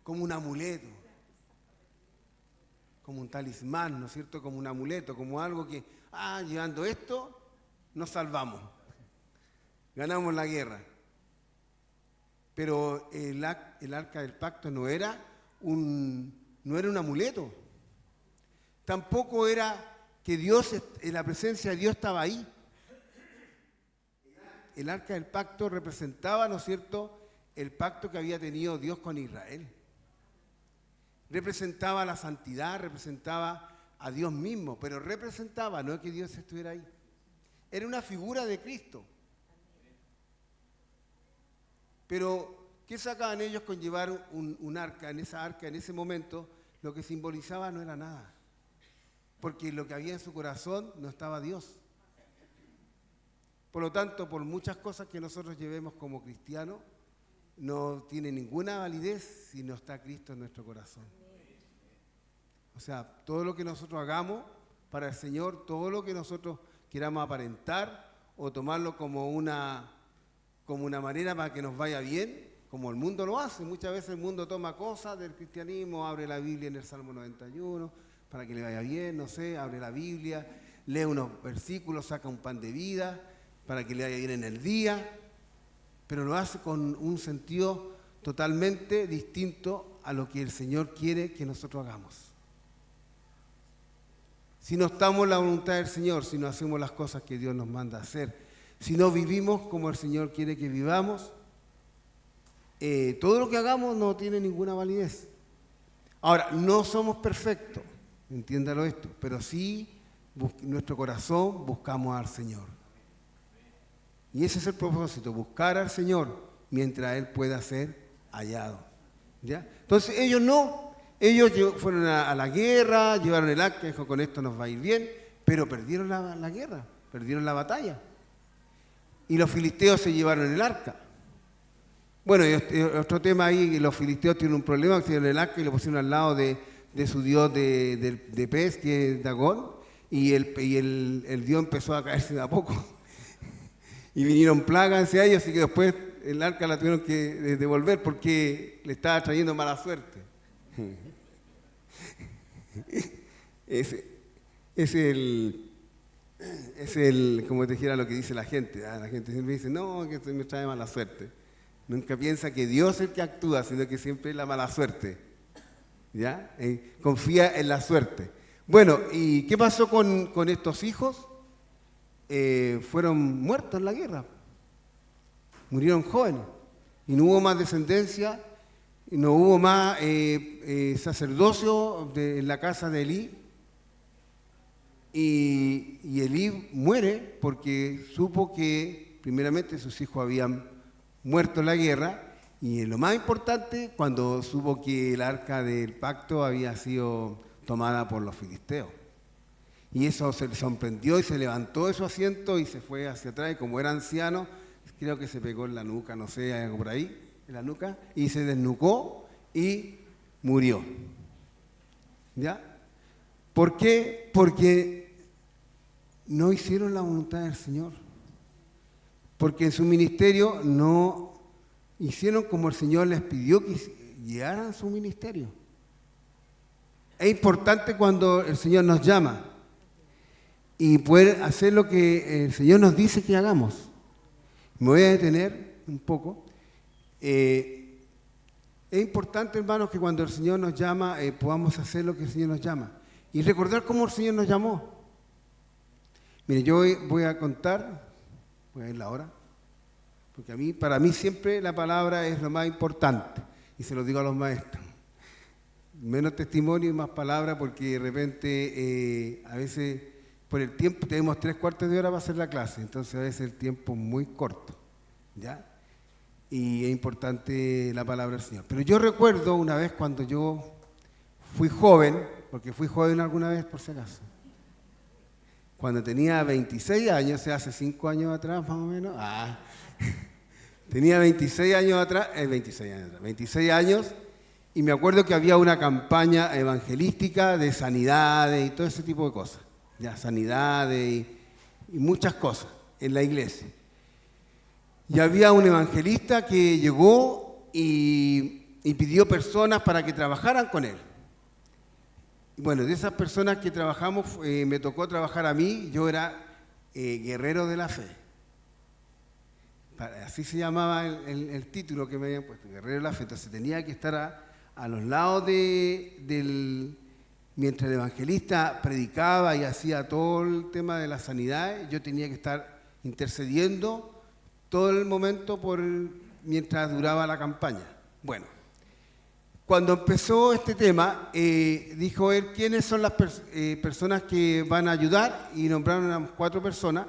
como un amuleto, como un talismán, ¿no es cierto? Como un amuleto, como algo que, llevando esto, nos salvamos, ganamos la guerra. Pero el arca del pacto no era un amuleto, tampoco era que Dios, la presencia de Dios estaba ahí. El arca del pacto representaba, ¿no es cierto?, el pacto que había tenido Dios con Israel. Representaba la santidad, representaba a Dios mismo, pero representaba, no es que Dios estuviera ahí. Era una figura de Cristo. Pero, ¿qué sacaban ellos con llevar un arca? En esa arca, en ese momento, lo que simbolizaba no era nada. Porque lo que había en su corazón no estaba Dios. Por lo tanto, por muchas cosas que nosotros llevemos como cristianos, no tiene ninguna validez si no está Cristo en nuestro corazón. O sea, todo lo que nosotros hagamos para el Señor, todo lo que nosotros queramos aparentar o tomarlo como una manera para que nos vaya bien, como el mundo lo hace. Muchas veces el mundo toma cosas del cristianismo, abre la Biblia en el Salmo 91, para que le vaya bien, no sé, abre la Biblia, lee unos versículos, saca un pan de vida, para que le vaya bien en el día, pero lo hace con un sentido totalmente distinto a lo que el Señor quiere que nosotros hagamos. Si no estamos en la voluntad del Señor, si no hacemos las cosas que Dios nos manda a hacer, si no vivimos como el Señor quiere que vivamos, todo lo que hagamos no tiene ninguna validez. Ahora, no somos perfectos, entiéndalo esto, pero sí nuestro corazón buscamos al Señor. Y ese es el propósito, buscar al Señor mientras Él pueda ser hallado. ¿Ya? Entonces ellos fueron a la guerra, llevaron el arca, dijo, con esto nos va a ir bien, pero perdieron la guerra, perdieron la batalla. Y los filisteos se llevaron el arca. Bueno, y otro tema ahí, los filisteos tienen un problema, que hicieron el arca y lo pusieron al lado de su dios de pez, que es Dagón, y el dios empezó a caerse de a poco. Y vinieron plagas hacia ellos, así que después el arca la tuvieron que devolver porque le estaba trayendo mala suerte. Es como te dijera lo que dice la gente. La gente siempre dice, no, que esto me trae mala suerte. Nunca piensa que Dios es el que actúa, sino que siempre es la mala suerte. ¿Ya? Confía en la suerte. Bueno, ¿y qué pasó con estos hijos? Fueron muertos en la guerra, murieron jóvenes y no hubo más descendencia, y no hubo más sacerdocio en la casa de Elí, y Elí muere porque supo que primeramente sus hijos habían muerto en la guerra, y lo más importante, cuando supo que el arca del pacto había sido tomada por los filisteos. Y eso se le sorprendió y se levantó de su asiento y se fue hacia atrás. Y como era anciano, creo que se pegó en la nuca, no sé, algo por ahí, en la nuca, y se desnucó y murió. ¿Ya? ¿Por qué? Porque no hicieron la voluntad del Señor. Porque en su ministerio no hicieron como el Señor les pidió que llevaran su ministerio. Es importante cuando el Señor nos llama y poder hacer lo que el Señor nos dice que hagamos. Me voy a detener un poco. Es importante, hermanos, que cuando el Señor nos llama podamos hacer lo que el Señor nos llama y recordar cómo el Señor nos llamó. Mire, yo voy a contar, voy a ir la hora, porque para mí siempre la palabra es lo más importante y se lo digo a los maestros. Menos testimonio y más palabra, porque de repente a veces por el tiempo tenemos 3/4 de hora para hacer la clase, entonces a veces el tiempo es muy corto, ¿ya? Y es importante la palabra del Señor. Pero yo recuerdo una vez cuando yo fui joven, porque fui joven alguna vez por si acaso, cuando tenía 26 años, o sea, hace 5 años atrás más o menos, tenía 26 años atrás, 26 años, y me acuerdo que había una campaña evangelística de sanidades y todo ese tipo de cosas. Ya, sanidades y muchas cosas en la iglesia. Y había un evangelista que llegó y y pidió personas para que trabajaran con él. Bueno, de esas personas que trabajamos, me tocó trabajar a mí. Yo era guerrero de la fe. Así se llamaba el título que me habían puesto, guerrero de la fe. Entonces tenía que estar a los lados mientras el evangelista predicaba y hacía todo el tema de la sanidad, yo tenía que estar intercediendo todo el momento mientras duraba la campaña. Bueno, cuando empezó este tema, dijo él, ¿quiénes son las personas que van a ayudar? Y nombraron a 4 personas.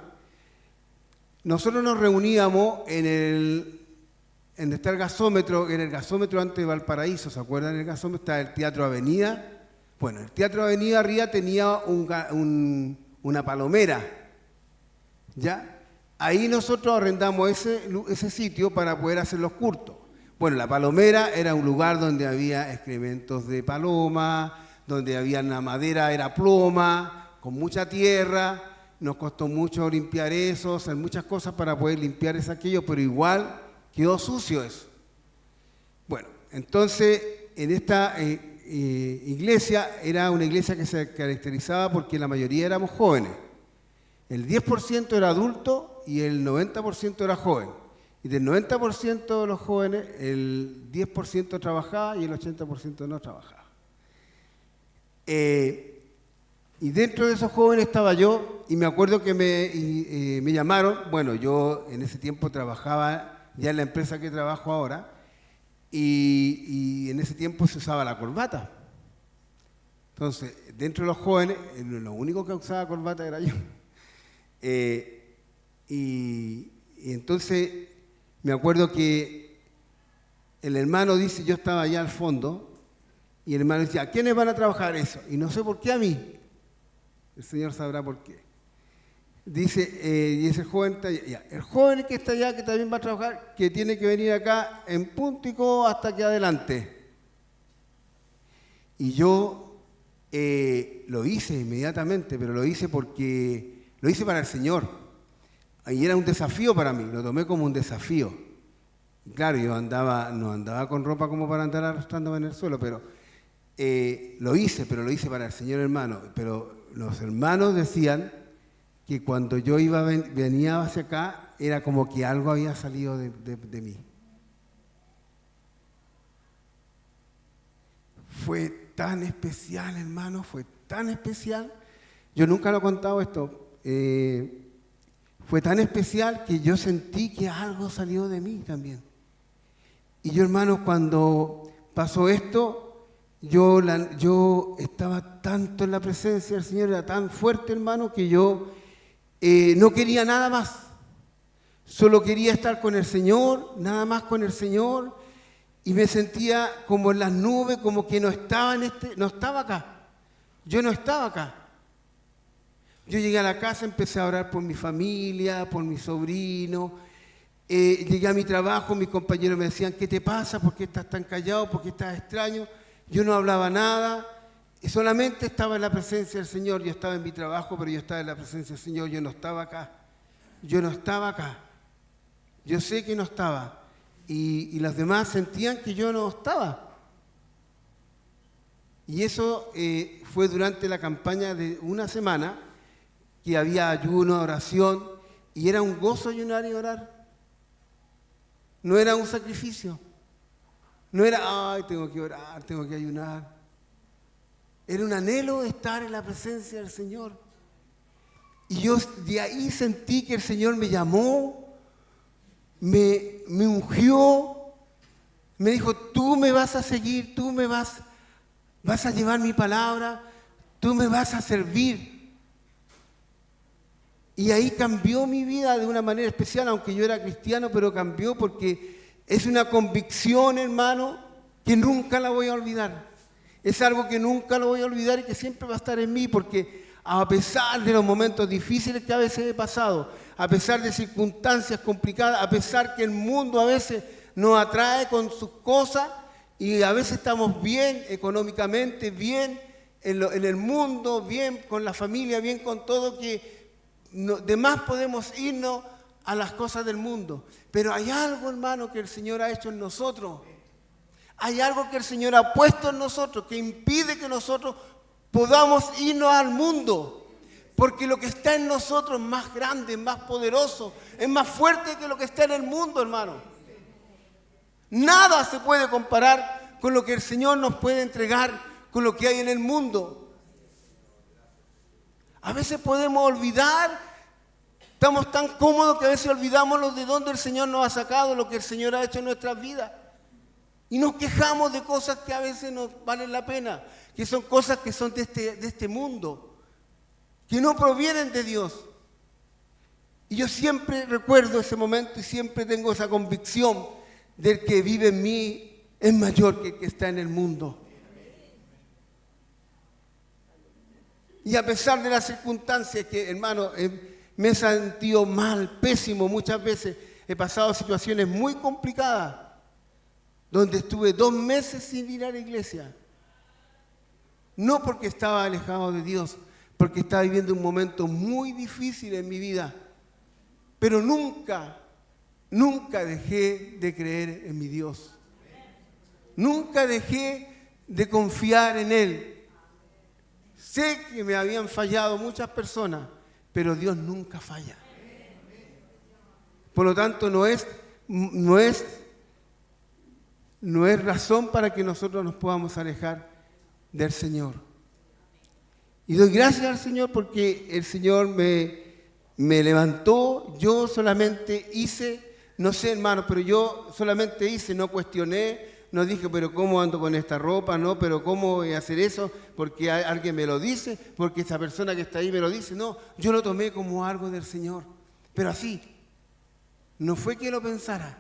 Nosotros nos reuníamos en donde está el gasómetro, en el gasómetro antes de Valparaíso, ¿se acuerdan? En el gasómetro está el Teatro Avenida. Bueno, el Teatro Avenida arriba tenía una palomera, ¿ya? Ahí nosotros arrendamos ese sitio para poder hacer los cultos. Bueno, la palomera era un lugar donde había excrementos de paloma, donde había la madera, era ploma, con mucha tierra. Nos costó mucho limpiar eso, hacer muchas cosas para poder limpiar aquello, pero igual quedó sucio eso. Bueno, entonces en esta iglesia era una iglesia que se caracterizaba porque la mayoría éramos jóvenes. El 10% era adulto y el 90% era joven. Y del 90% de los jóvenes, el 10% trabajaba y el 80% no trabajaba. Y dentro de esos jóvenes estaba yo, y me acuerdo que me llamaron. Bueno, yo en ese tiempo trabajaba ya en la empresa que trabajo ahora, y en ese tiempo se usaba la corbata. Entonces, dentro de los jóvenes, lo único que usaba corbata era yo. Y entonces me acuerdo que el hermano dice, yo estaba allá al fondo, y el hermano decía, ¿a quiénes van a trabajar eso? Y no sé por qué a mí. El Señor sabrá por qué. Dice, y ese joven está allá. El joven que está allá, que también va a trabajar, que tiene que venir acá en puntico hasta que adelante. Y yo lo hice inmediatamente, pero lo hice porque lo hice para el Señor. Y era un desafío para mí, lo tomé como un desafío. Y claro, yo no andaba con ropa como para andar arrastrándome en el suelo, pero lo hice para el Señor, hermano. Pero los hermanos decían que cuando yo venía hacia acá, era como que algo había salido de mí. Fue tan especial, hermano, fue tan especial. Yo nunca lo he contado esto. Fue tan especial que yo sentí que algo salió de mí también. Y yo, hermano, cuando pasó esto, yo estaba tanto en la presencia del Señor, era tan fuerte, hermano, que yo no quería nada más. Solo quería estar con el Señor, nada más con el Señor, y me sentía como en las nubes, como que no estaba acá. Yo no estaba acá. Yo llegué a la casa, empecé a orar por mi familia, por mi sobrino. Llegué a mi trabajo, mis compañeros me decían, ¿qué te pasa? ¿Por qué estás tan callado? ¿Por qué estás extraño? Yo no hablaba nada, y solamente estaba en la presencia del Señor. Yo estaba en mi trabajo, pero yo estaba en la presencia del Señor. Yo no estaba acá. Yo no estaba acá. Yo sé que no estaba. Y los demás sentían que yo no estaba. Y eso fue durante la campaña de una semana, que había ayuno, oración, y era un gozo ayunar y orar. No era un sacrificio. No era, ay, tengo que orar, tengo que ayunar. Era un anhelo de estar en la presencia del Señor. Y yo de ahí sentí que el Señor me llamó, me ungió, me dijo, tú me vas a seguir, tú me vas a llevar mi palabra, tú me vas a servir. Y ahí cambió mi vida de una manera especial, aunque yo era cristiano, pero cambió porque es una convicción, hermano, que nunca la voy a olvidar. Es algo que nunca lo voy a olvidar y que siempre va a estar en mí, porque a pesar de los momentos difíciles que a veces he pasado, a pesar de circunstancias complicadas, a pesar que el mundo a veces nos atrae con sus cosas y a veces estamos bien económicamente, bien en el mundo, bien con la familia, bien con todo, que de más podemos irnos a las cosas del mundo. Pero hay algo, hermano, que el Señor ha hecho en nosotros. Hay algo que el Señor ha puesto en nosotros que impide que nosotros podamos irnos al mundo. Porque lo que está en nosotros es más grande, es más poderoso, es más fuerte que lo que está en el mundo, hermano. Nada se puede comparar con lo que el Señor nos puede entregar, con lo que hay en el mundo. A veces podemos olvidar, estamos tan cómodos que a veces olvidamos de dónde el Señor nos ha sacado, lo que el Señor ha hecho en nuestras vidas. Y nos quejamos de cosas que a veces no valen la pena, que son cosas que son de este mundo, que no provienen de Dios. Y yo siempre recuerdo ese momento y siempre tengo esa convicción del que vive en mí es mayor que el que está en el mundo. Y a pesar de las circunstancias que, hermano, me he sentido mal, pésimo muchas veces, he pasado situaciones muy complicadas, donde estuve 2 meses sin ir a la iglesia. No porque estaba alejado de Dios, porque estaba viviendo un momento muy difícil en mi vida. Pero nunca dejé de creer en mi Dios. Nunca dejé de confiar en Él. Sé que me habían fallado muchas personas, pero Dios nunca falla. Por lo tanto, no es razón para que nosotros nos podamos alejar del Señor. Y doy gracias al Señor porque el Señor me levantó. Yo solamente hice, no sé, hermano, pero yo solamente hice, no cuestioné, no dije, pero ¿cómo ando con esta ropa? No, pero ¿cómo voy a hacer eso? Porque alguien me lo dice, porque esa persona que está ahí me lo dice. No, yo lo tomé como algo del Señor. Pero así, no fue que lo pensara.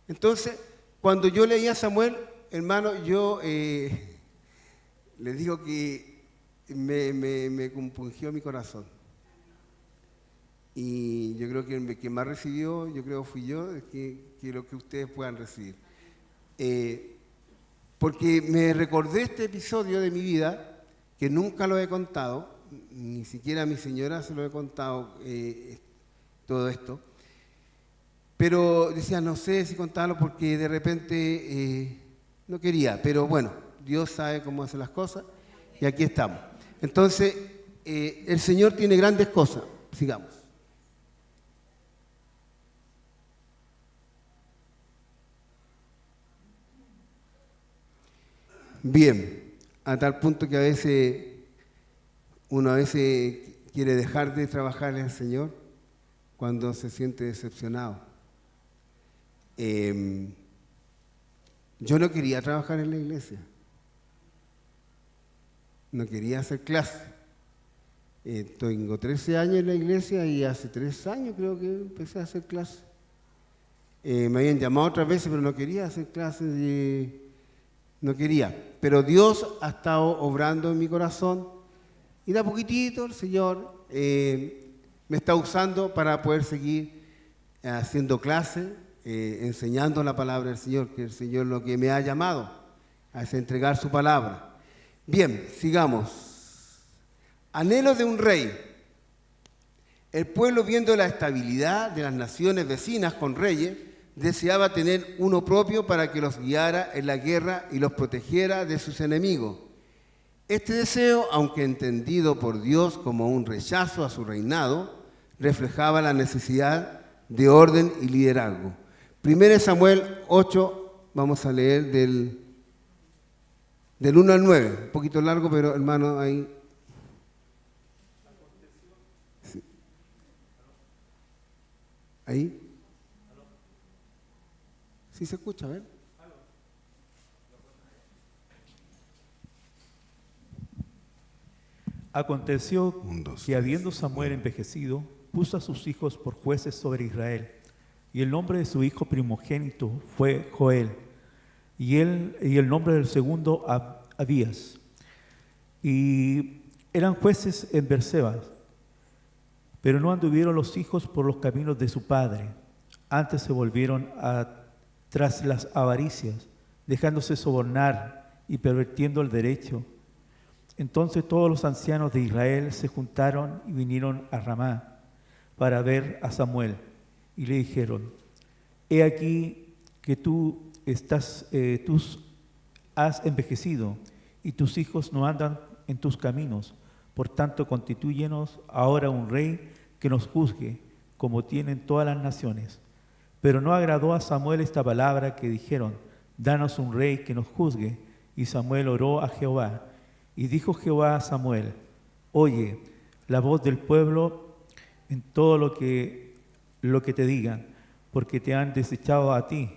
Entonces, cuando yo leí a Samuel, hermano, yo les digo que me compungió mi corazón. Y yo creo que el que más recibió, yo creo fui yo, que lo que ustedes puedan recibir. Porque me recordé este episodio de mi vida, que nunca lo he contado, ni siquiera a mi señora se lo he contado todo esto. Pero decía, no sé si contarlo porque de repente no quería. Pero bueno, Dios sabe cómo hace las cosas y aquí estamos. Entonces, el Señor tiene grandes cosas. Sigamos. Bien, a tal punto que a veces uno quiere dejar de trabajarle al Señor cuando se siente decepcionado. Yo no quería trabajar en la iglesia, no quería hacer clase. Tengo 13 años en la iglesia y hace 3 años creo que empecé a hacer clase. Me habían llamado otras veces, pero no quería hacer clases, no quería. Pero Dios ha estado obrando en mi corazón y de a poquitito el Señor me está usando para poder seguir haciendo clases, enseñando la palabra del Señor, que el Señor lo que me ha llamado es entregar su palabra. Bien, sigamos. Anhelo de un rey. El pueblo, viendo la estabilidad de las naciones vecinas con reyes, deseaba tener uno propio para que los guiara en la guerra y los protegiera de sus enemigos. Este deseo, aunque entendido por Dios como un rechazo a su reinado, reflejaba la necesidad de orden y liderazgo. 1 Samuel 8, vamos a leer del 1 al 9, un poquito largo, pero hermano, ahí. Sí. ¿Ahí? ¿Sí se escucha? A ver. Aconteció que habiendo Samuel envejecido, puso a sus hijos por jueces sobre Israel. Y el nombre de su hijo primogénito fue Joel, y el nombre del segundo Abías. Y eran jueces en Berseba, pero no anduvieron los hijos por los caminos de su padre, antes se volvieron tras las avaricias, dejándose sobornar y pervirtiendo el derecho. Entonces todos los ancianos de Israel se juntaron y vinieron a Ramá para ver a Samuel. Y le dijeron, he aquí que tú tú has envejecido y tus hijos no andan en tus caminos. Por tanto, constitúyenos ahora un rey que nos juzgue, como tienen todas las naciones. Pero no agradó a Samuel esta palabra que dijeron: danos un rey que nos juzgue. Y Samuel oró a Jehová. Y dijo Jehová a Samuel: oye la voz del pueblo en todo lo que te digan, porque te han desechado a ti.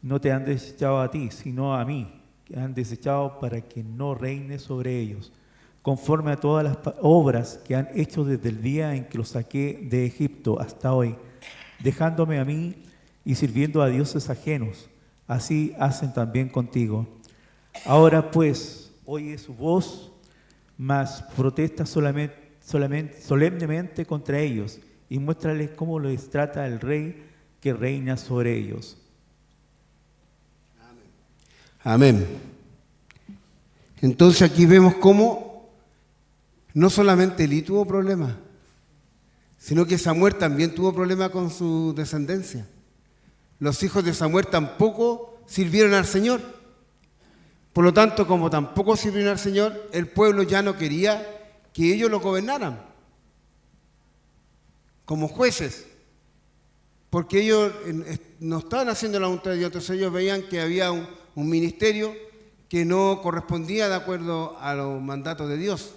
No te han desechado a ti, sino a mí, que han desechado para que no reine sobre ellos, conforme a todas las obras que han hecho desde el día en que los saqué de Egipto hasta hoy, dejándome a mí y sirviendo a dioses ajenos. Así hacen también contigo. Ahora pues, oye su voz, mas protesta solemnemente contra ellos, y muéstrales cómo les trata el rey que reina sobre ellos. Amén. Entonces aquí vemos cómo no solamente Elí tuvo problemas, sino que Samuel también tuvo problemas con su descendencia. Los hijos de Samuel tampoco sirvieron al Señor. Por lo tanto, como tampoco sirvieron al Señor, el pueblo ya no quería que ellos lo gobernaran como jueces, porque ellos no estaban haciendo la voluntad de Dios. Entonces ellos veían que había un ministerio que no correspondía de acuerdo a los mandatos de Dios.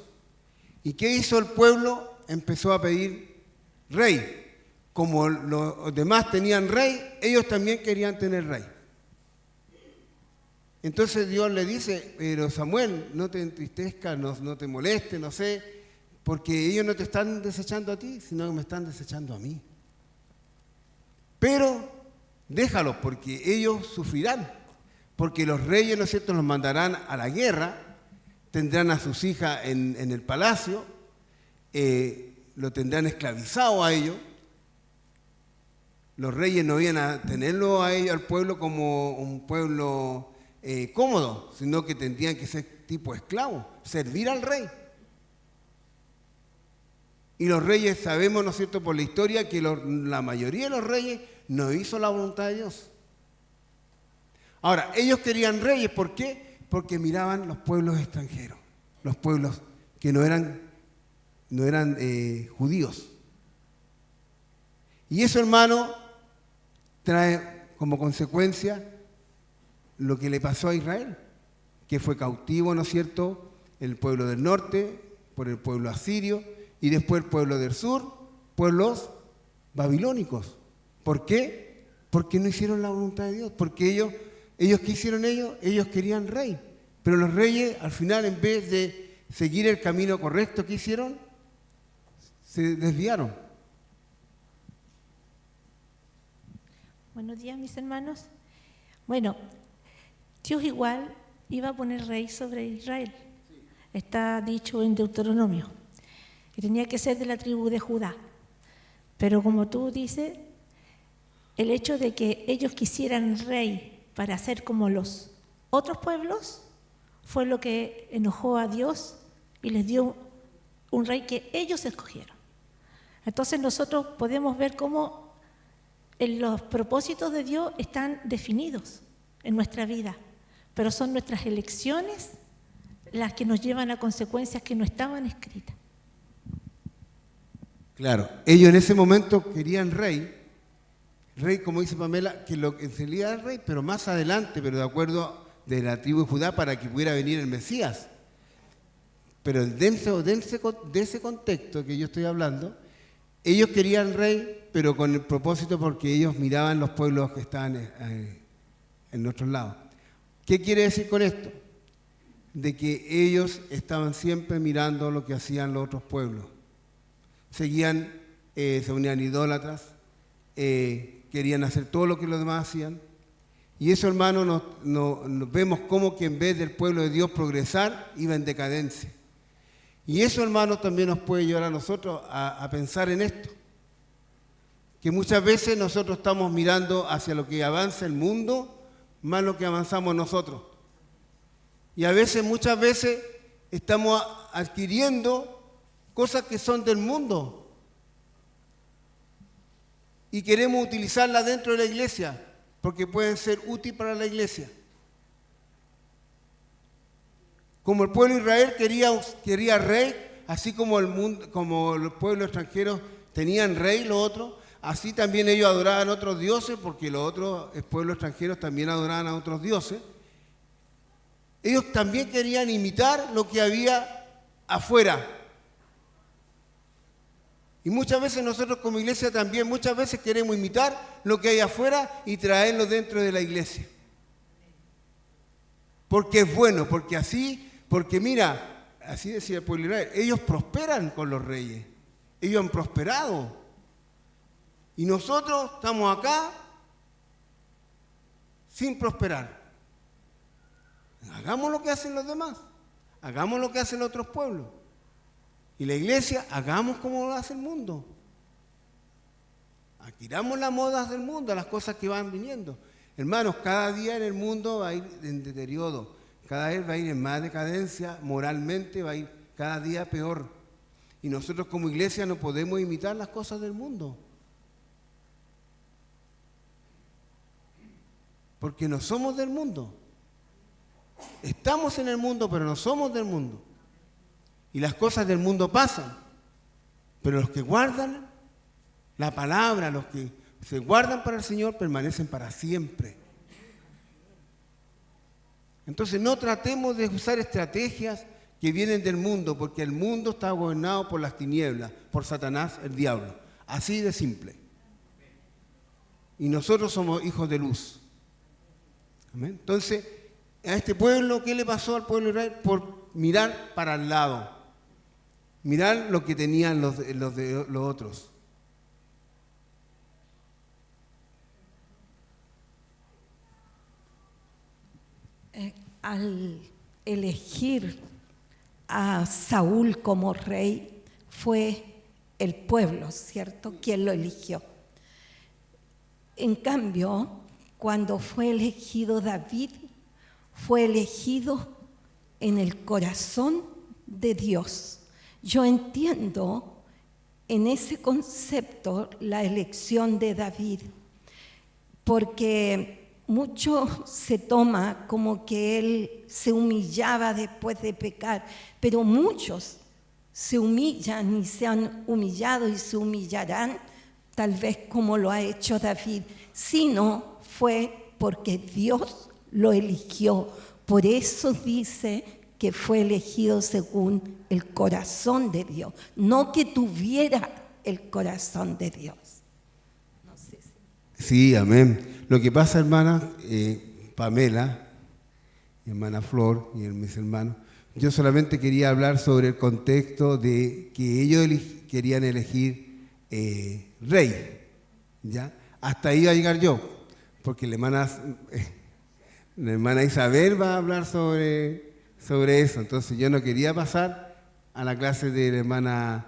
¿Y qué hizo el pueblo? Empezó a pedir rey. Como los demás tenían rey, ellos también querían tener rey. Entonces Dios le dice: pero Samuel, no te entristezcas, no te molestes, no sé, porque ellos no te están desechando a ti, sino que me están desechando a mí. Pero déjalos, porque ellos sufrirán, porque los reyes, ¿no es cierto?, los mandarán a la guerra, tendrán a sus hijas en el palacio, lo tendrán esclavizado a ellos. Los reyes no iban a tenerlo a ellos, al pueblo, como un pueblo cómodo, sino que tendrían que ser tipo esclavos, servir al rey. Y los reyes, sabemos, ¿no es cierto?, por la historia, que la mayoría de los reyes no hizo la voluntad de Dios. Ahora, ellos querían reyes, ¿por qué? Porque miraban los pueblos extranjeros, los pueblos que no eran judíos. Y eso, hermano, trae como consecuencia lo que le pasó a Israel, que fue cautivo, ¿no es cierto?, el pueblo del norte por el pueblo asirio, y después el pueblo del sur, pueblos babilónicos. ¿Por qué? Porque no hicieron la voluntad de Dios. Porque ellos ¿qué hicieron ellos? Ellos querían rey. Pero los reyes, al final, en vez de seguir el camino correcto, ¿qué hicieron? Se desviaron. Buenos días, mis hermanos. Bueno, Dios igual iba a poner rey sobre Israel. Está dicho en Deuteronomio. Y tenía que ser de la tribu de Judá. Pero como tú dices, el hecho de que ellos quisieran rey para ser como los otros pueblos fue lo que enojó a Dios y les dio un rey que ellos escogieron. Entonces nosotros podemos ver cómo los propósitos de Dios están definidos en nuestra vida, pero son nuestras elecciones las que nos llevan a consecuencias que no estaban escritas. Claro, ellos en ese momento querían rey, como dice Pamela, que lo que sería el rey, pero más adelante, pero de acuerdo de la tribu de Judá, para que pudiera venir el Mesías. Pero de ese contexto que yo estoy hablando, ellos querían rey, pero con el propósito porque ellos miraban los pueblos que estaban en nuestros lados. ¿Qué quiere decir con esto? De que ellos estaban siempre mirando lo que hacían los otros pueblos. Seguían, se unían idólatras, querían hacer todo lo que los demás hacían. Y eso, hermano, nos vemos como que en vez del pueblo de Dios progresar, iba en decadencia. Y eso, hermano, también nos puede llevar a nosotros a pensar en esto. Que muchas veces nosotros estamos mirando hacia lo que avanza el mundo, más lo que avanzamos nosotros. Y a veces, muchas veces, estamos adquiriendo cosas que son del mundo y queremos utilizarlas dentro de la iglesia, porque pueden ser útiles para la iglesia. Como el pueblo de Israel quería rey, así como el mundo, como los pueblos extranjeros tenían rey, los otros, así también ellos adoraban a otros dioses, porque los otros pueblos extranjeros también adoraban a otros dioses. Ellos también querían imitar lo que había afuera. Y muchas veces nosotros como iglesia también, muchas veces queremos imitar lo que hay afuera y traerlo dentro de la iglesia. Porque es bueno, porque mira, así decía el pueblo de Israel, ellos prosperan con los reyes, ellos han prosperado. Y nosotros estamos acá sin prosperar. Hagamos lo que hacen los demás, hagamos lo que hacen los otros pueblos. Y la iglesia, hagamos como lo hace el mundo. Adquiramos las modas del mundo, las cosas que van viniendo. Hermanos, cada día en el mundo va a ir en deterioro, cada vez va a ir en más decadencia, moralmente va a ir cada día peor. Y nosotros como iglesia no podemos imitar las cosas del mundo. Porque no somos del mundo. Estamos en el mundo, pero no somos del mundo. Y las cosas del mundo pasan, pero los que guardan la palabra, los que se guardan para el Señor, permanecen para siempre. Entonces no tratemos de usar estrategias que vienen del mundo, porque el mundo está gobernado por las tinieblas, por Satanás, el diablo. Así de simple. Y nosotros somos hijos de luz. ¿Amén? Entonces, a este pueblo, ¿qué le pasó al pueblo de Israel? Por mirar para el lado. Mirar lo que tenían los otros. Al elegir a Saúl como rey, fue el pueblo, ¿cierto?, quien lo eligió. En cambio, cuando fue elegido David, fue elegido en el corazón de Dios. Yo entiendo en ese concepto la elección de David, porque mucho se toma como que él se humillaba después de pecar, pero muchos se humillan y se han humillado y se humillarán, tal vez como lo ha hecho David, sino fue porque Dios lo eligió. Por eso dice que fue elegido según el corazón de Dios, no que tuviera el corazón de Dios. No sé si... Sí, amén. Lo que pasa, hermana Pamela, hermana Flor y mis hermanos, yo solamente quería hablar sobre el contexto de que ellos querían elegir rey, ¿ya? Hasta ahí iba a llegar yo, porque la hermana Isabel va a hablar sobre eso, entonces yo no quería pasar a la clase de la hermana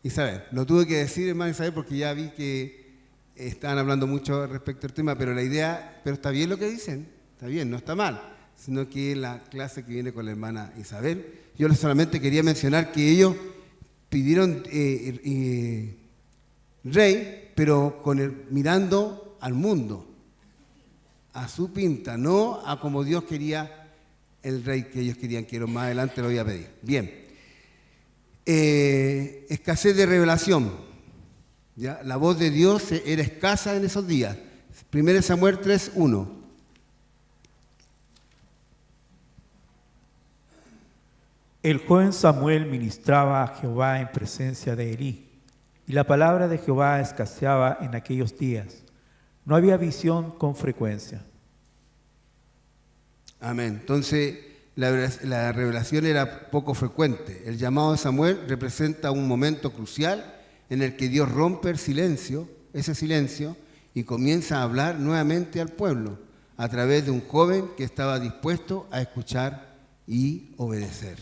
Isabel. Lo tuve que decir, hermana Isabel, porque ya vi que estaban hablando mucho respecto al tema, pero la idea, pero está bien lo que dicen, está bien, no está mal, sino que la clase que viene con la hermana Isabel, yo solamente quería mencionar que ellos pidieron rey, pero mirando al mundo, a su pinta, no a como Dios quería el rey que ellos querían, que más adelante lo voy a pedir. Bien. Escasez de revelación. ¿Ya? La voz de Dios era escasa en esos días. 1 Samuel 3:1. El joven Samuel ministraba a Jehová en presencia de Elí, y la palabra de Jehová escaseaba en aquellos días. No había visión con frecuencia. Amén. Entonces, la revelación era poco frecuente. El llamado de Samuel representa un momento crucial en el que Dios rompe el silencio, ese silencio, y comienza a hablar nuevamente al pueblo a través de un joven que estaba dispuesto a escuchar y obedecer.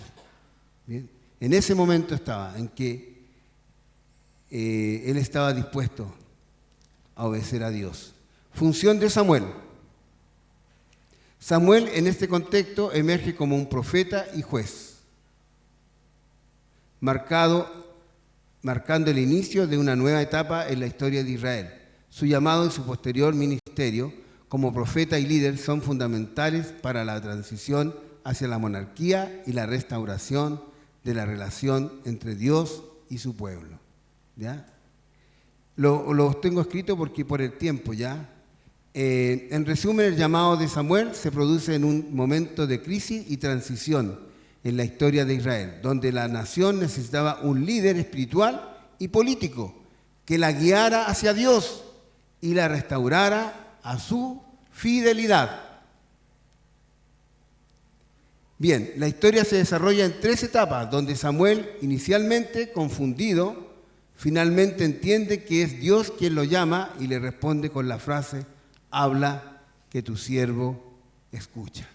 Bien. En ese momento estaba, en que él estaba dispuesto a obedecer a Dios. Función de Samuel. Samuel en este contexto emerge como un profeta y juez, marcando el inicio de una nueva etapa en la historia de Israel. Su llamado y su posterior ministerio como profeta y líder son fundamentales para la transición hacia la monarquía y la restauración de la relación entre Dios y su pueblo. ¿Ya? Lo tengo escrito porque por el tiempo ya. En resumen, el llamado de Samuel se produce en un momento de crisis y transición en la historia de Israel, donde la nación necesitaba un líder espiritual y político que la guiara hacia Dios y la restaurara a su fidelidad. Bien, la historia se desarrolla en 3 etapas, donde Samuel, inicialmente confundido, finalmente entiende que es Dios quien lo llama y le responde con la frase: habla, que tu siervo escucha.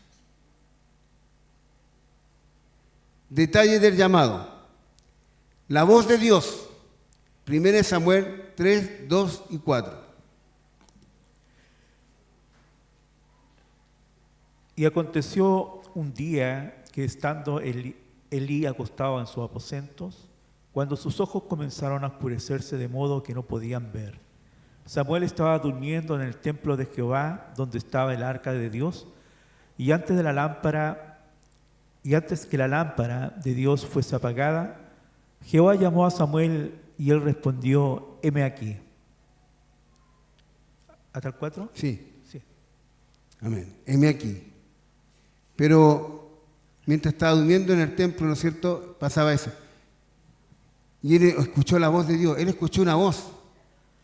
Detalle del llamado. La voz de Dios. 1 Samuel 3, 2 y 4. Y aconteció un día que estando Elí acostado en sus aposentos, cuando sus ojos comenzaron a oscurecerse de modo que no podían ver, Samuel estaba durmiendo en el templo de Jehová, donde estaba el arca de Dios, y antes que la lámpara de Dios fuese apagada, Jehová llamó a Samuel y él respondió: heme aquí. ¿Hasta el 4? Sí. Sí. Amén. Heme aquí. Pero mientras estaba durmiendo en el templo, ¿no es cierto?, pasaba eso. Y él escuchó la voz de Dios. Él escuchó una voz.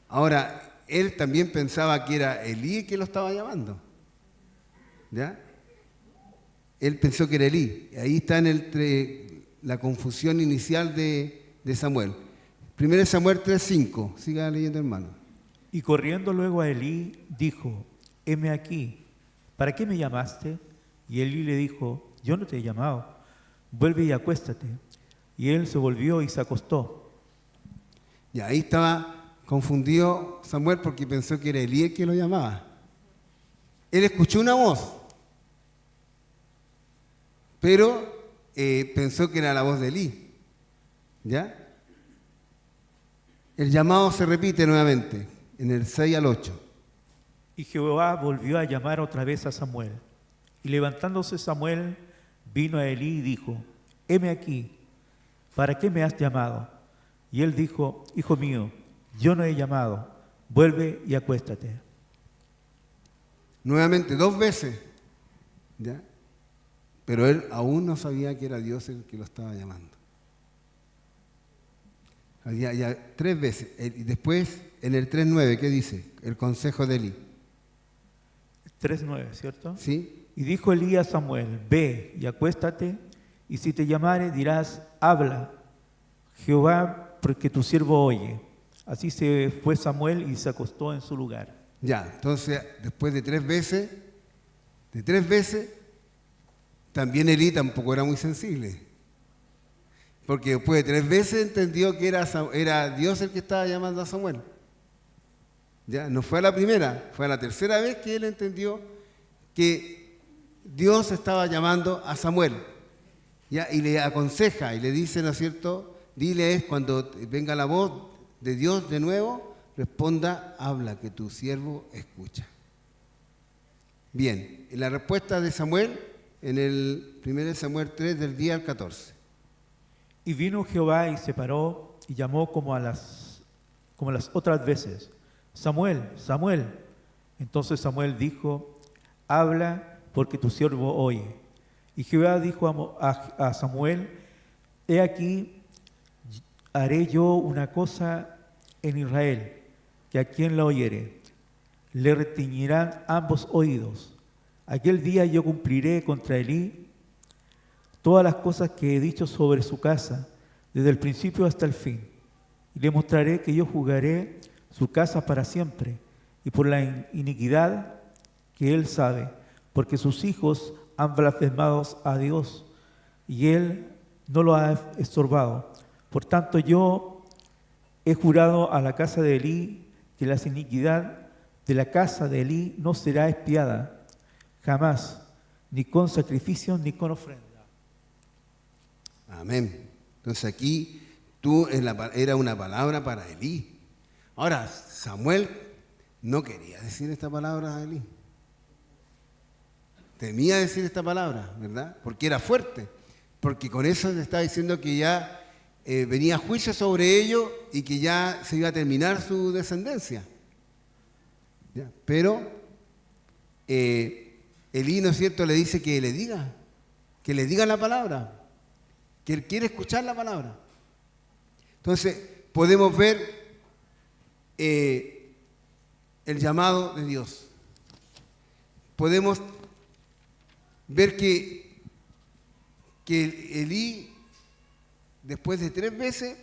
Ahora, él también pensaba que era Elí el que lo estaba llamando. ¿Ya? Él pensó que era Elí. Ahí está la confusión inicial de Samuel. 1 Samuel 3:5. Siga leyendo, hermano. Y corriendo luego a Elí, dijo: heme aquí, ¿para qué me llamaste? Y Elí le dijo: yo no te he llamado, vuelve y acuéstate. Y él se volvió y se acostó. Y ahí estaba confundido Samuel porque pensó que era Elí el que lo llamaba. Él escuchó una voz, pero pensó que era la voz de Elí. ¿Ya? El llamado se repite nuevamente, en el 6 al 8. Y Jehová volvió a llamar otra vez a Samuel. Y levantándose Samuel, vino a Elí y dijo: heme aquí, ¿para qué me has llamado? Y él dijo: hijo mío, yo no he llamado, vuelve y acuéstate. Nuevamente, 2 veces. ¿Ya? Pero él aún no sabía que era Dios el que lo estaba llamando. Ya 3 veces. Y después, en el 3:9, ¿qué dice? El consejo de Elí. 3:9, ¿cierto? ¿Sí? Y dijo Elí a Samuel: ve y acuéstate, y si te llamare dirás: habla, Jehová, porque tu siervo oye. Así se fue Samuel y se acostó en su lugar. Ya, entonces, después de 3 veces, también Elí tampoco era muy sensible. Porque después de 3 veces entendió que era Dios el que estaba llamando a Samuel. Ya, no fue a la primera, fue a la tercera vez que él entendió que Dios estaba llamando a Samuel. Ya, y le aconseja y le dice, ¿no es cierto? Dile, cuando venga la voz de Dios de nuevo, responda: habla, que tu siervo escucha. Bien, en la respuesta de Samuel, en el 1 Samuel 3, del 10 al 14. Y vino Jehová y se paró y llamó como las otras veces: Samuel, Samuel. Entonces Samuel dijo: habla, porque tu siervo oye. Y Jehová dijo a Samuel: he aquí, haré yo una cosa en Israel, que a quien la oyere, le retiñirán ambos oídos. Aquel día yo cumpliré contra Elí todas las cosas que he dicho sobre su casa, desde el principio hasta el fin. Y le mostraré que yo juzgaré su casa para siempre, y por la iniquidad que él sabe, porque sus hijos han blasfemado a Dios, y él no lo ha estorbado. Por tanto, yo he jurado a la casa de Elí que la iniquidad de la casa de Elí no será expiada jamás, ni con sacrificio ni con ofrenda. Amén. Entonces aquí era una palabra para Elí. Ahora, Samuel no quería decir esta palabra a Elí. temía decir esta palabra, ¿verdad? Porque era fuerte, porque con eso le estaba diciendo que ya venía juicio sobre ellos y que ya se iba a terminar su descendencia. ¿Ya? Pero Elí, ¿no es cierto?, le dice que le diga la palabra, que él quiere escuchar la palabra. Entonces, podemos ver el llamado de Dios. Podemos ver que Elí, después de 3 veces,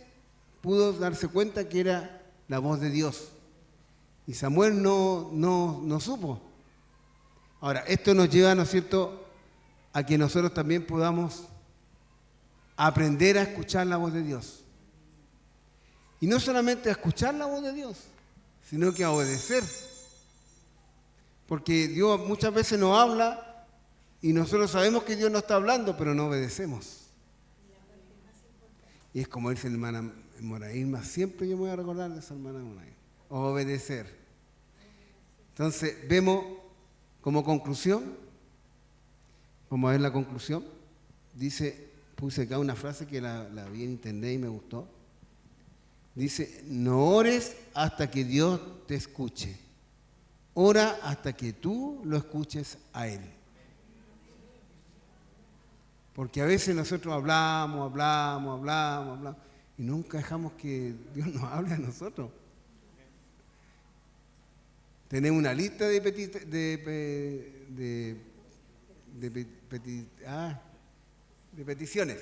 pudo darse cuenta que era la voz de Dios. Y Samuel no supo. Ahora, esto nos lleva, ¿no es cierto?, a que nosotros también podamos aprender a escuchar la voz de Dios. Y no solamente a escuchar la voz de Dios, sino que a obedecer. Porque Dios muchas veces nos habla y nosotros sabemos que Dios nos está hablando, pero no obedecemos. Y es como dice la hermana Moraíma, siempre yo me voy a recordar de esa hermana Moraíma. Obedecer. Entonces, vemos como conclusión, vamos a ver la conclusión, dice, puse acá una frase que la vi en internet y me gustó. Dice, no ores hasta que Dios te escuche. Ora hasta que tú lo escuches a Él. Porque a veces nosotros hablamos y nunca dejamos que Dios nos hable a nosotros. Tenemos una lista de peticiones,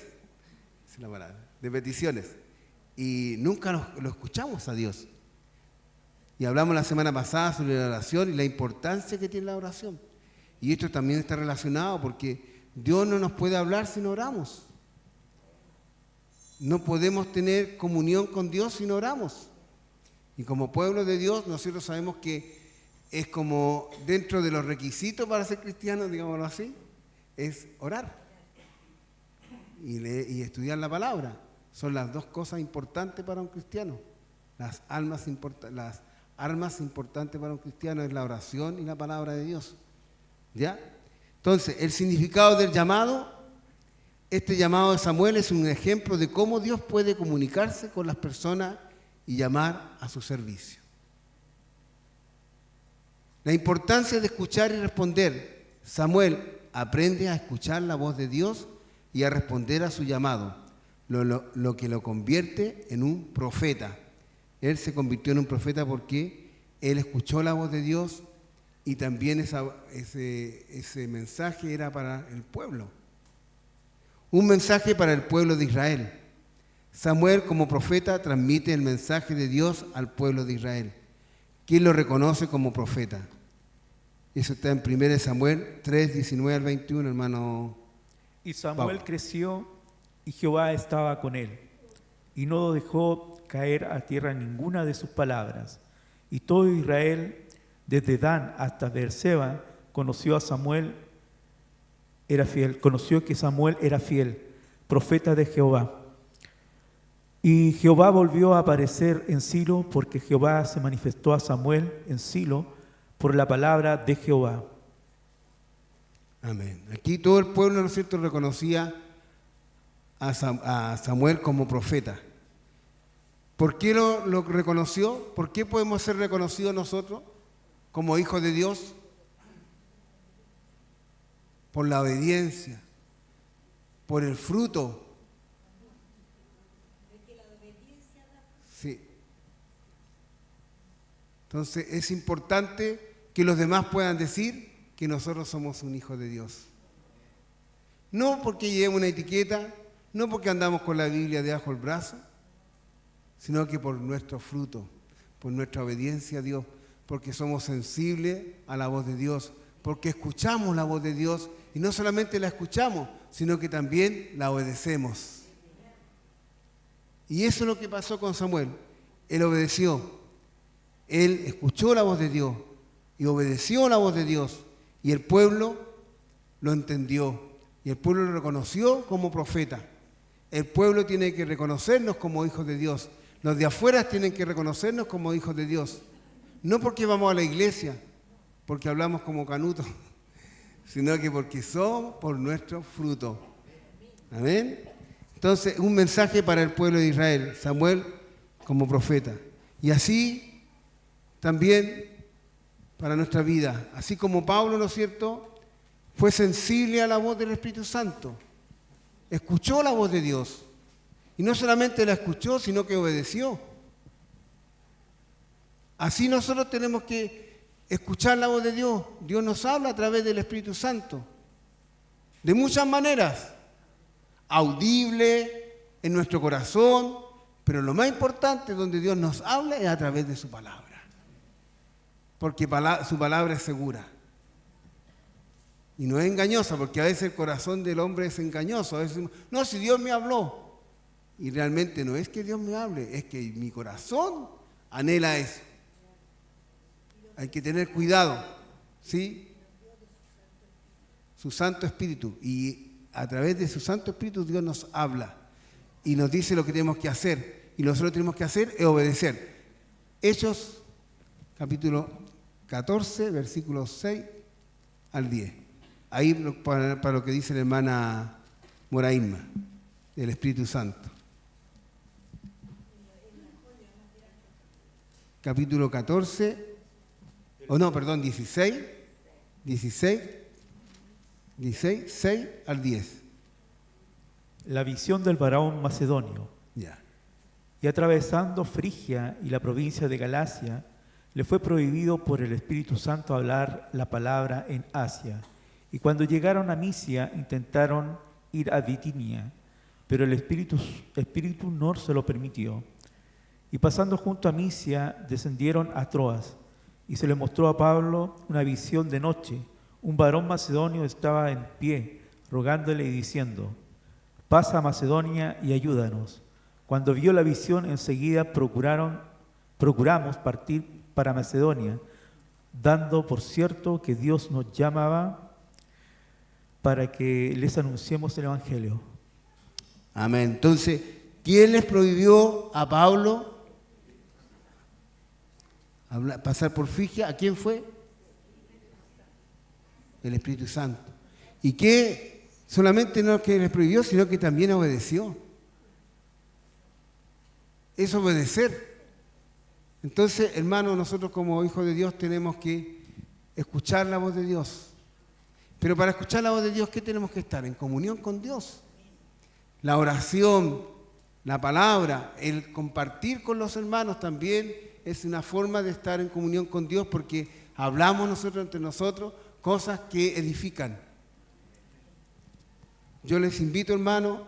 es la palabra, de peticiones. Y nunca lo escuchamos a Dios. Y hablamos la semana pasada sobre la oración y la importancia que tiene la oración. Y esto también está relacionado porque Dios no nos puede hablar si no oramos. No podemos tener comunión con Dios si no oramos. Y como pueblo de Dios, nosotros sabemos que es como dentro de los requisitos para ser cristiano, digámoslo así, es orar y leer y estudiar la palabra. Son las 2 cosas importantes para un cristiano. Las armas importantes para un cristiano es la oración y la palabra de Dios. ¿Ya? Entonces, el significado del llamado, este llamado de Samuel es un ejemplo de cómo Dios puede comunicarse con las personas y llamar a su servicio. La importancia de escuchar y responder. Samuel aprende a escuchar la voz de Dios y a responder a su llamado, lo que lo convierte en un profeta. Él se convirtió en un profeta porque él escuchó la voz de Dios y también ese mensaje era para el pueblo. Un mensaje para el pueblo de Israel. Samuel, como profeta, transmite el mensaje de Dios al pueblo de Israel. ¿Quién lo reconoce como profeta? Eso está en 1 Samuel 3, 19 al 21, hermano. Y Samuel Pablo. creció y Jehová estaba con él, y no dejó caer a tierra ninguna de sus palabras. Y todo Israel, desde Dan hasta Beerseba, conoció que Samuel era fiel, profeta de Jehová. Y Jehová volvió a aparecer en Silo, porque Jehová se manifestó a Samuel en Silo por la palabra de Jehová. Amén. Aquí todo el pueblo, ¿no es cierto?, reconocía a Samuel como profeta. ¿Por qué lo reconoció? ¿Por qué podemos ser reconocidos nosotros como hijos de Dios? Por la obediencia, por el fruto. Sí. Entonces es importante que los demás puedan decir que nosotros somos un hijo de Dios. No porque llevemos una etiqueta, no porque andamos con la Biblia debajo del brazo, sino que por nuestro fruto, por nuestra obediencia a Dios, porque somos sensibles a la voz de Dios, porque escuchamos la voz de Dios y no solamente la escuchamos, sino que también la obedecemos. Y eso es lo que pasó con Samuel. Él obedeció, él escuchó la voz de Dios y obedeció la voz de Dios, y el pueblo lo entendió, y el pueblo lo reconoció como profeta. El pueblo tiene que reconocernos como hijos de Dios. Los de afuera tienen que reconocernos como hijos de Dios. No porque vamos a la iglesia, porque hablamos como Canuto, sino que porque son por nuestro fruto. Amén. Entonces, un mensaje para el pueblo de Israel, Samuel como profeta. Y así también para nuestra vida. Así como Pablo, ¿no es cierto?, fue sensible a la voz del Espíritu Santo. Escuchó la voz de Dios. Y no solamente la escuchó, sino que obedeció. Así nosotros tenemos que escuchar la voz de Dios. Dios nos habla a través del Espíritu Santo. De muchas maneras. Audible, en nuestro corazón, pero lo más importante donde Dios nos habla es a través de su palabra. Porque su palabra es segura. Y no es engañosa, porque a veces el corazón del hombre es engañoso. A veces, no, si Dios me habló. Y realmente no es que Dios me hable, es que mi corazón anhela eso. Hay que tener cuidado, ¿sí? Su Santo Espíritu. Y a través de su Santo Espíritu Dios nos habla y nos dice lo que tenemos que hacer. Y lo que nosotros tenemos que hacer es obedecer. Hechos, capítulo 14, versículos 6 al 10. Ahí para lo que dice la hermana Moraima, del Espíritu Santo. Capítulo 14, 16, 6 al 10. La visión del varón macedonio. Ya. Y atravesando Frigia y la provincia de Galacia, le fue prohibido por el Espíritu Santo hablar la palabra en Asia. Y cuando llegaron a Misia, intentaron ir a Bitinia, pero el Espíritu no se lo permitió. Y pasando junto a Misia, descendieron a Troas, y se le mostró a Pablo una visión de noche. Un varón macedonio estaba en pie, rogándole y diciendo: pasa a Macedonia y ayúdanos. Cuando vio la visión, enseguida procuramos partir para Macedonia, dando por cierto que Dios nos llamaba para que les anunciemos el Evangelio. Amén. Entonces, ¿quién les prohibió a Pablo pasar por Frigia? ¿A quién fue? El Espíritu Santo. Y que solamente no que les prohibió, sino que también obedeció. Es obedecer. Entonces, hermanos, nosotros como hijos de Dios tenemos que escuchar la voz de Dios. Pero para escuchar la voz de Dios, ¿qué tenemos que estar? En comunión con Dios. La oración, la palabra, el compartir con los hermanos también es una forma de estar en comunión con Dios, porque hablamos nosotros entre nosotros cosas que edifican. Yo les invito, hermanos,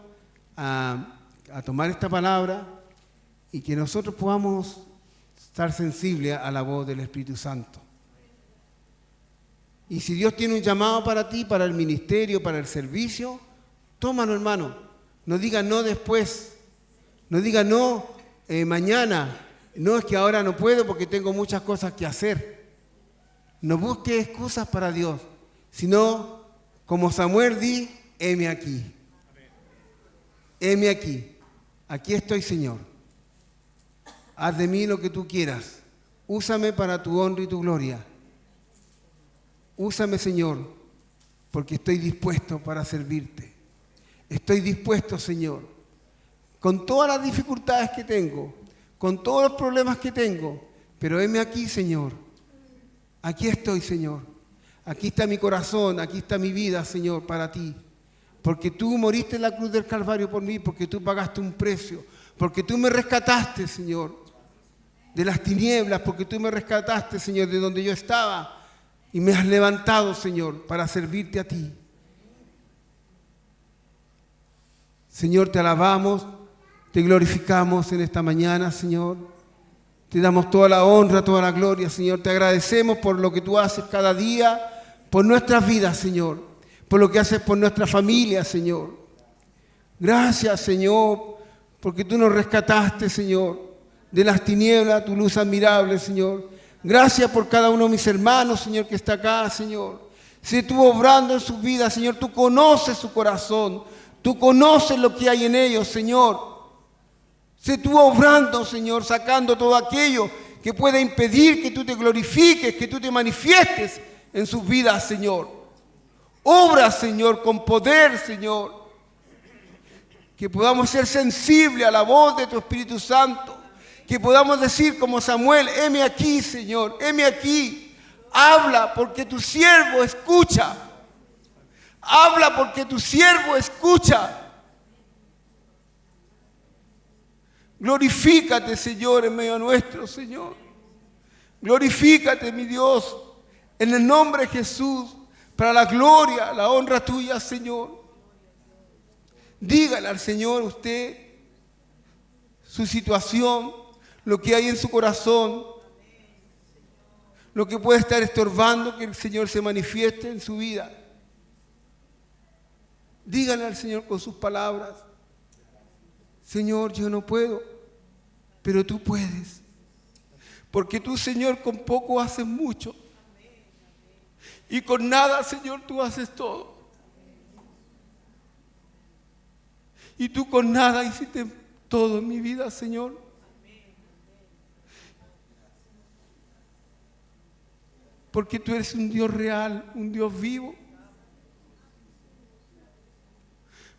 a tomar esta palabra y que nosotros podamos estar sensibles a la voz del Espíritu Santo. Y si Dios tiene un llamado para ti, para el ministerio, para el servicio, tómalo, hermano. No diga no después. No diga no mañana. No, es que ahora no puedo porque tengo muchas cosas que hacer. No busque excusas para Dios, sino como Samuel di, heme aquí. Heme aquí. Aquí estoy, Señor. Haz de mí lo que tú quieras. Úsame para tu honra y tu gloria. Úsame, Señor, porque estoy dispuesto para servirte. Estoy dispuesto, Señor, con todas las dificultades que tengo, con todos los problemas que tengo, pero heme aquí, Señor. Aquí estoy, Señor. Aquí está mi corazón, aquí está mi vida, Señor, para ti. Porque tú moriste en la cruz del Calvario por mí, porque tú pagaste un precio, porque tú me rescataste, Señor, de las tinieblas, porque tú me rescataste, Señor, de donde yo estaba. Y me has levantado, Señor, para servirte a ti. Señor, te alabamos, te glorificamos en esta mañana, Señor. Te damos toda la honra, toda la gloria, Señor. Te agradecemos por lo que tú haces cada día, por nuestras vidas, Señor. Por lo que haces por nuestra familia, Señor. Gracias, Señor, porque tú nos rescataste, Señor, de las tinieblas, tu luz admirable, Señor. Gracias por cada uno de mis hermanos, Señor, que está acá, Señor. Si tú obrando en sus vidas, Señor, tú conoces su corazón. Tú conoces lo que hay en ellos, Señor. Si tú obrando, Señor, sacando todo aquello que pueda impedir que tú te glorifiques, que tú te manifiestes en sus vidas, Señor. Obra, Señor, con poder, Señor. Que podamos ser sensibles a la voz de tu Espíritu Santo. Que podamos decir como Samuel, heme aquí, Señor, heme aquí. Habla porque tu siervo escucha. Habla porque tu siervo escucha. Glorifícate, Señor, en medio nuestro, Señor. Glorifícate, mi Dios, en el nombre de Jesús, para la gloria, la honra tuya, Señor. Dígale al Señor usted su situación, lo que hay en su corazón, lo que puede estar estorbando que el Señor se manifieste en su vida. Dígale al Señor con sus palabras: Señor, yo no puedo, pero tú puedes. Porque tú, Señor, con poco haces mucho. Y con nada, Señor, tú haces todo. Y tú con nada hiciste todo en mi vida, Señor. Porque tú eres un Dios real, un Dios vivo.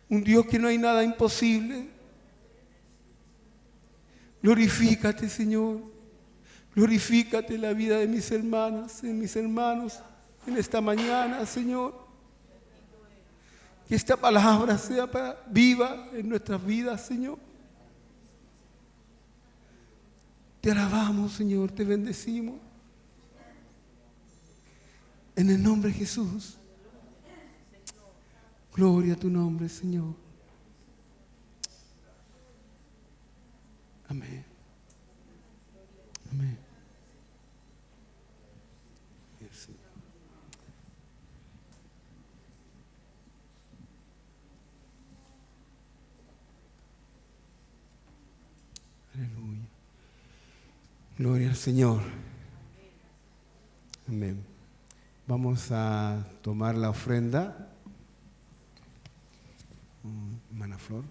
Un Dios que no hay nada imposible. Glorifícate, Señor. Glorifícate en la vida de mis hermanas, en mis hermanos, en esta mañana, Señor. Que esta palabra sea viva en nuestras vidas, Señor. Te alabamos, Señor, te bendecimos. En el nombre de Jesús. Gloria a tu nombre, Señor. Amén. Amén. Señor. Aleluya. Gloria al Señor. Amén. Vamos a tomar la ofrenda. Hermana Flor.